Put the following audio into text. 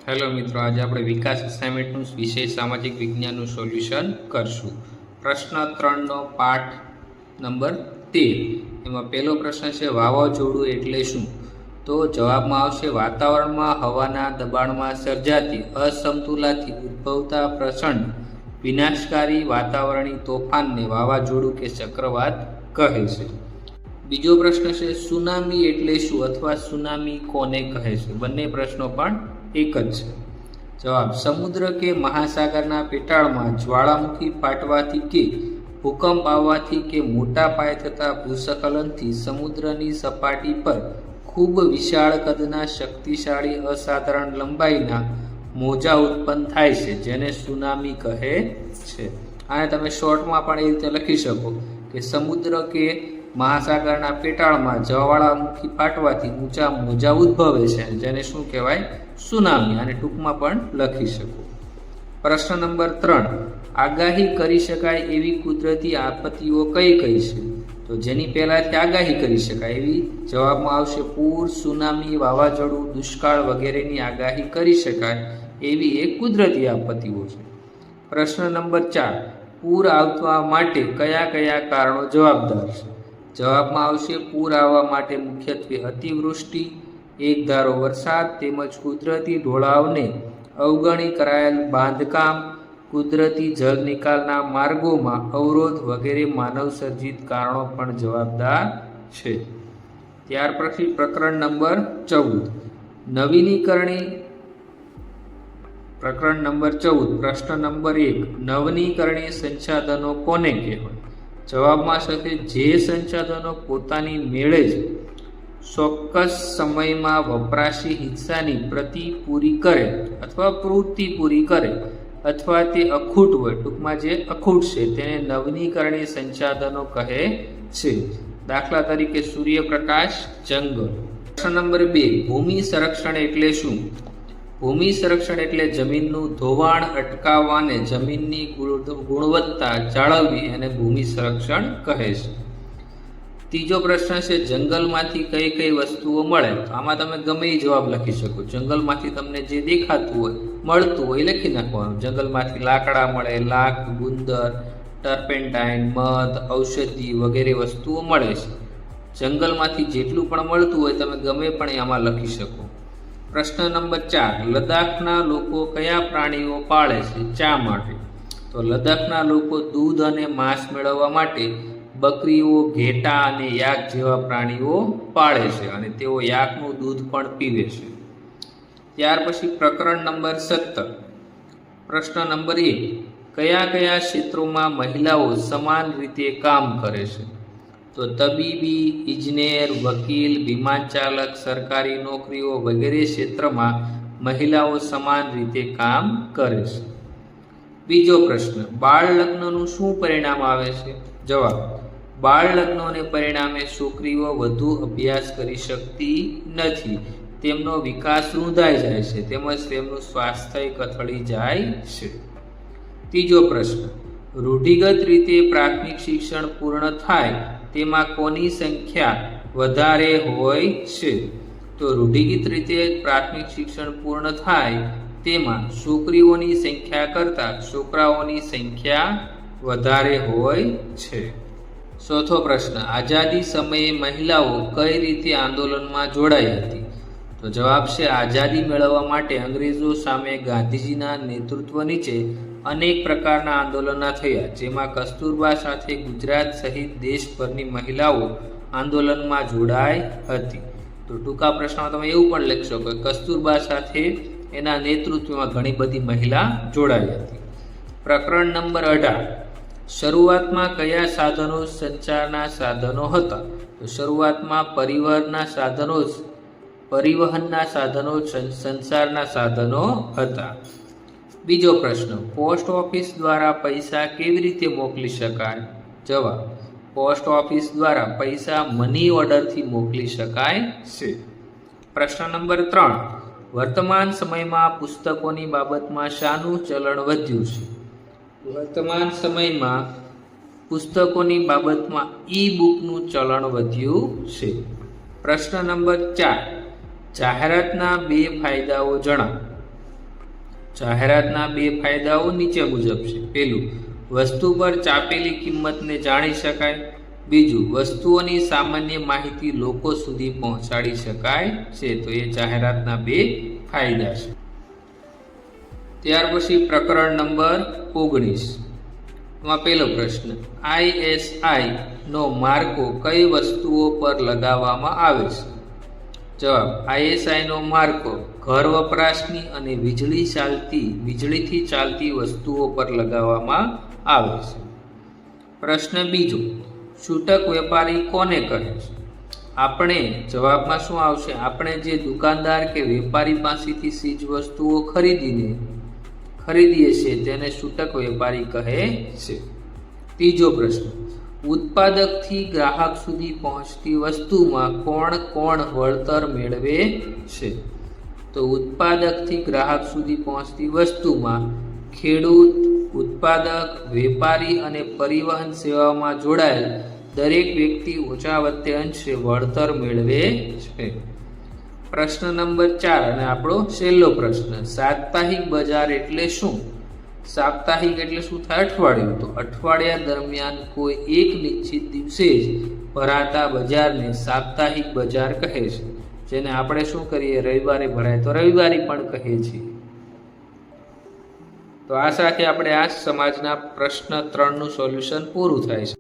Hello મિત્રો, આજે આપણે વિકાસ અસાઇનમેન્ટનું વિષય સામાજિક વિજ્ઞાનનું સોલ્યુશન કરશું. પ્રશ્ન 3નો પાઠ નંબર 13. એમાં પહેલો પ્રશ્ન છે વાવાઝોડું એટલે શું? તો જવાબમાં આવશે વાતાવરણમાં હવાના દબાણમાં સર્જાતી અસમતુલાથી ઉદ્ભવતા પ્રચંડ વિનાશકારી વાતાવરણીય તોફાનને વાવાઝોડું કે ચક્રવાત કહે છે. બીજો પ્રશ્ન છે સુનામી એટલે શું અથવા સુનામી કોને કહે છે? બંને પ્રશ્નો પણ એક જ છે. જવાબ સમુદ્ર કે મહાસાગરના પેટાળમાં જ્વાળામુખી ફાટવાથી કે ભૂકંપ આવવાથી કે મોટા પાયે થતા ભૂસ્ખલનથી સમુદ્રની સપાટી પર ખૂબ વિશાળ કદના શક્તિશાળી અસાધારણ લંબાઈના મોજા ઉત્પન્ન થાય છે, જેને સુનામી કહે છે. આને તમે શોર્ટમાં પણ એ રીતે લખી શકો કે સમુદ્ર કે મહાસાગરના પેટાળમાં જ્વાળામુખી ફાટવાથી ઊંચા મોજા ઉદ્ભવે છે, જેને શું કહેવાય? સુનામી. અને ટૂંકમાં પણ લખી શકો. પ્રશ્ન નંબર 3, આગાહી કરી શકાય એવી કુદરતી આપત્તિઓ કઈ કઈ છે? તો જેની પહેલાથી આગાહી કરી શકાય એવી જવાબમાં આવશે પૂર, સુનામી, વાવાઝોડું, દુષ્કાળ વગેરેની આગાહી કરી શકાય એવી એક કુદરતી આપત્તિઓ છે. પ્રશ્ન નંબર 4, પૂર આવવા માટે કયા કયા કારણો જવાબદાર છે? જવાબમાં આવશે પૂર આવવા માટે મુખ્યત્વે અતિવૃષ્ટિ, એકધારો વરસાદ તેમજ કુદરતી ઢોળાવને અવગણી કરાયેલ બાંધકામ, કુદરતી જળ નિકાલના માર્ગોમાં અવરોધ વગેરે માનવસર્જિત કારણો પણ જવાબદાર છે. ત્યાર પછી પ્રકરણ નંબર 14 પ્રકરણ નંબર 14 પ્રશ્ન નંબર 1, નવીનીકરણીય સંસાધનો કોને કહેવાય? જવાબમાં સાથે જે સંસાધનો પોતાની મેળે જ ચોક્કસ સમયમાં વપરાશી હિસ્સાની પ્રતિ પૂરી કરે અથવા પ્રવૃત્તિ પૂરી કરે અથવા તે અખૂટ હોય, ટૂંકમાં જે અખૂટ છે તેને નવીનીકરણીય સંસાધનો કહે છે. દાખલા તરીકે સૂર્યપ્રકાશ, જંગલ. પ્રશ્ન નંબર 2, ભૂમિ સંરક્ષણ એટલે શું? ભૂમિ સંરક્ષણ એટલે જમીનનું ધોવાણ અટકાવવાને જમીનની ગુણવત્તા જાળવવી અને ભૂમિ સંરક્ષણ કહે છે. ત્રીજો પ્રશ્ન છે જંગલમાંથી કઈ કઈ વસ્તુઓ મળે? તો આમાં તમે ગમે એ જવાબ લખી શકો. જંગલમાંથી તમને જે દેખાતું હોય, મળતું હોય લખી નાખવાનું. જંગલમાંથી લાકડા મળે, લાખ, ગુંદર, ટર્પેન્ટાઇન, મધ, ઔષધિ વગેરે વસ્તુઓ મળે છે. જંગલમાંથી જેટલું પણ મળતું હોય તમે ગમે પણ આમાં લખી શકો. પ્રશ્ન નંબર 4, લદ્દાખના લોકો કયા પ્રાણીઓ પાળે છે ચા માટે? તો લદ્દાખના લોકો દૂધ અને માંસ મેળવવા માટે બકરીઓ, ઘેટાં અને યાક જેવા પ્રાણીઓ પાળે છે અને તેઓ યાકનું દૂધ પણ પીવે છે. ત્યાર પછી પ્રકરણ નંબર 17 પ્રશ્ન નંબર 1, કયા કયા ક્ષેત્રોમાં મહિલાઓ સમાન રીતે કામ કરે છે? તો તબીબી, ઇજનેર, વકીલ, વિમાન ચાલક, સરકારી નોકરીઓ વગેરે ક્ષેત્રમાં મહિલાઓ સમાન રીતે કામ કરે છે. બીજો પ્રશ્ન, બાળ લગ્નનું શું પરિણામ આવે છે? જવાબ બાળ લગ્નોને પરિણામે છોકરીઓ વધુ અભ્યાસ કરી શકતી નથી, તેમનો વિકાસ રૂંધાઈ જાય છે તેમજ તેમનું સ્વાસ્થ્ય કથળી જાય છે. ત્રીજો પ્રશ્ન, રૂઢિગત રીતે પ્રાથમિક શિક્ષણ પૂર્ણ થાય તેમાં કોની સંખ્યા વધારે હોય છે? તો રૂઢિગત રીતે પ્રાથમિક શિક્ષણ પૂર્ણ થાય તેમાં છોકરીઓની સંખ્યા કરતાં છોકરાઓની સંખ્યા વધારે હોય છે. ચોથો પ્રશ્ન, આઝાદી સમયે મહિલાઓ કઈ રીતે આંદોલનમાં જોડાઈ હતી? તો જવાબ છે આઝાદી મેળવવા માટે અંગ્રેજો સામે ગાંધીજીના નેતૃત્વ નીચે અનેક પ્રકારના આંદોલનો થયા, જેમાં કસ્તુરબા સાથે ગુજરાત સહિત દેશભરની મહિલાઓ આંદોલનમાં જોડાઈ હતી. તો ટૂંકા પ્રશ્નમાં તમે એવું પણ લખશો કે કસ્તુરબા સાથે એના નેતૃત્વમાં ઘણી બધી મહિલા જોડાઈ હતી. પ્રકરણ નંબર 18, શરૂઆતમાં કયા સાધનો સંચારના સાધનો હતા? તો શરૂઆતમાં પરિવહનના સાધનો સંચારના સાધનો હતા. બીજો પ્રશ્ન, પોસ્ટ ઓફિસ દ્વારા પૈસા કેવી રીતે મોકલી શકાય? જવાબ પોસ્ટ ઓફિસ દ્વારા પૈસા મની ઓર્ડરથી મોકલી શકાય છે. પ્રશ્ન નંબર 3, વર્તમાન સમયમાં પુસ્તકોની બાબતમાં શાનું ચલણ વધ્યું છે? વર્તમાન સમયમાં પુસ્તકોની બાબતમાં ઈ બુકનું ચલણ વધ્યું છે. પ્રશ્ન નંબર 4, જાહેરાતના 2 ફાયદાઓ જણાવો. જાહેરાતના બે ફાયદાઓ નીચે મુજબ છે. પહેલું, વસ્તુ પર ચાપેલી કિંમતને જાણી શકાય. બીજું, વસ્તુઓની સામાન્ય માહિતી લોકો સુધી પહોંચાડી શકાય છે. તો એ જાહેરાતના બે ફાયદા છે. ત્યાર પછી પ્રકરણ નંબર 19 માં પહેલો પ્રશ્ન, ISI નો માર્કો કઈ વસ્તુઓ પર લગાવવામાં આવે છે? જવાબ, ISI નો માર્કો ઘર વપરાશની અને વીજળીથી ચાલતી વસ્તુઓ પર લગાવવામાં આવે છે. પ્રશ્ન બીજો, છૂટક વેપારી કોને કહે છે? આપણે જવાબમાં શું આવશે? આપણે જે દુકાનદાર કે વેપારી પાસેથી ચીજ વસ્તુઓ ખરીદીએ છીએ તેને છૂટક વેપારી કહે છે. ત્રીજો પ્રશ્ન, ઉત્પાદકથી ગ્રાહક સુધી પહોંચતી વસ્તુમાં કોણ વળતર મેળવે છે? તો ઉત્પાદકથી ગ્રાહક સુધી પહોંચતી વસ્તુમાં ખેડૂત, ઉત્પાદક, વેપારી અને પરિવહન સેવામાં જોડાયેલ દરેક વ્યક્તિ ઓછા વત્તે અંશે વળતર મેળવે છે. પ્રશ્ન નંબર 4 અને આપણો છેલ્લો પ્રશ્ન, સાપ્તાહિક બજાર એટલે શું? સાપ્તાહિક એટલે શું થાય? અઠવાડિયું. તો અઠવાડિયા દરમિયાન કોઈ એક નિશ્ચિત દિવસે જ ભરાતા બજારને સાપ્તાહિક બજાર કહે છે, જેને આપણે શું કરીએ? રવિવારે ભરાય તો રવિવારી પણ કહીએ છીએ. તો આ સાથે આપણે આ સમાજના પ્રશ્ન 3નું સોલ્યુશન પૂરું થાય છે.